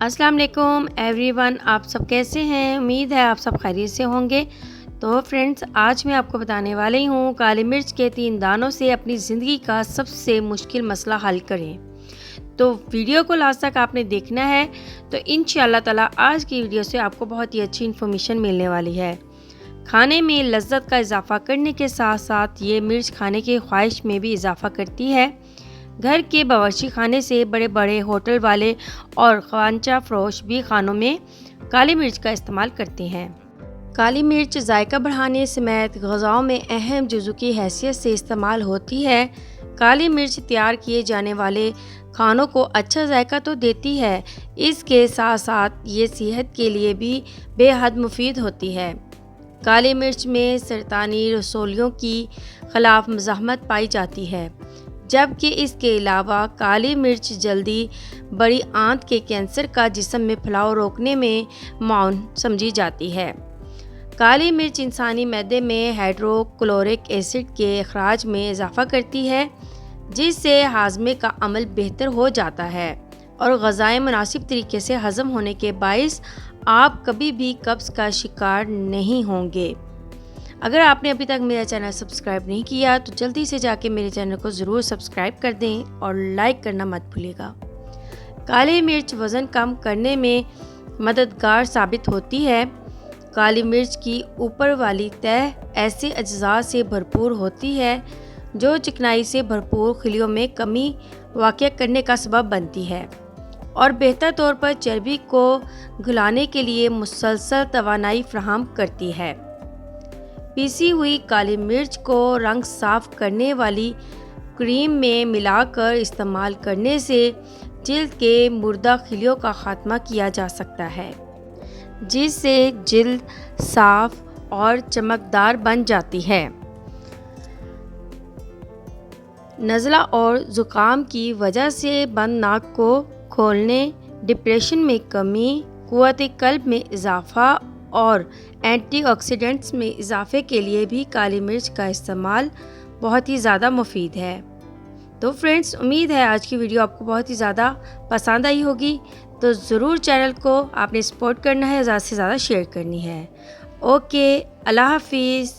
अस्सलाम वालेकुम एवरीवन, आप सब कैसे हैं। उम्मीद है आप सब खैरियत से होंगे। तो फ्रेंड्स, आज मैं आपको बताने वाली हूँ काली मिर्च के 3 दानों से अपनी ज़िंदगी का सबसे मुश्किल मसला हल करें। तो वीडियो को लास्ट तक आपने देखना है। तो इंशाअल्लाह ताला आज की वीडियो से आपको बहुत ही अच्छी इन्फॉर्मेशन मिलने वाली है। खाने में लज्जत का इजाफ़ा करने के साथ साथ ये मिर्च खाने की ख्वाहिश में भी इजाफ़ा करती है। घर के बावर्ची खाने से बड़े बड़े होटल वाले और ख्वांचा फरोश भी खानों में काली मिर्च का इस्तेमाल करते हैं। काली मिर्च जायका बढ़ाने समेत ग़िज़ाओं में अहम जुज़ू की हैसियत से इस्तेमाल होती है। काली मिर्च तैयार किए जाने वाले खानों को अच्छा जायका तो देती है, इसके साथ साथ ये सेहत के लिए भी बेहद मुफीद होती है। काली मिर्च में सरतानी रसौलियों की खिलाफ मज़ाहमत पाई जाती है, जबकि इसके अलावा काली मिर्च जल्दी बड़ी आंत के कैंसर का जिस्म में फैलाव रोकने में माउन समझी जाती है। काली मिर्च इंसानी मैदे में हाइड्रोक्लोरिक एसिड के अखराज में इजाफ़ा करती है, जिससे हाजमे का अमल बेहतर हो जाता है और ग़िज़ाएँ मुनासिब तरीके से हज़म होने के बाइस आप कभी भी कब्ज़ का शिकार नहीं होंगे। अगर आपने अभी तक मेरा चैनल सब्सक्राइब नहीं किया तो जल्दी से जाके मेरे चैनल को ज़रूर सब्सक्राइब कर दें और लाइक करना मत भूलिएगा। काली मिर्च वज़न कम करने में मददगार साबित होती है। काली मिर्च की ऊपर वाली तह ऐसे अज्जा से भरपूर होती है जो चिकनाई से भरपूर खिलियों में कमी वाक़या करने का सबब बनती है और बेहतर तौर पर चर्बी को घुलाने के लिए मुसलसल तवानाई फराहम करती है। पीसी हुई काली मिर्च को रंग साफ करने वाली क्रीम में मिलाकर इस्तेमाल करने से जिल्द के मुर्दा खिलियों का खात्मा किया जा सकता है, जिससे जिल्द साफ और चमकदार बन जाती है। नज़ला और ज़ुकाम की वजह से बंद नाक को खोलने, डिप्रेशन में कमी, क़ुव्वत क़ल्ब में इजाफ़ा और एंटीऑक्सीडेंट्स में इजाफ़े के लिए भी काली मिर्च का इस्तेमाल बहुत ही ज़्यादा मुफीद है। तो फ्रेंड्स, उम्मीद है आज की वीडियो आपको बहुत ही ज़्यादा पसंद आई होगी। तो ज़रूर चैनल को आपने सपोर्ट करना है, ज़्यादा से ज़्यादा शेयर करनी है। ओके, अल्लाह हाफिज़।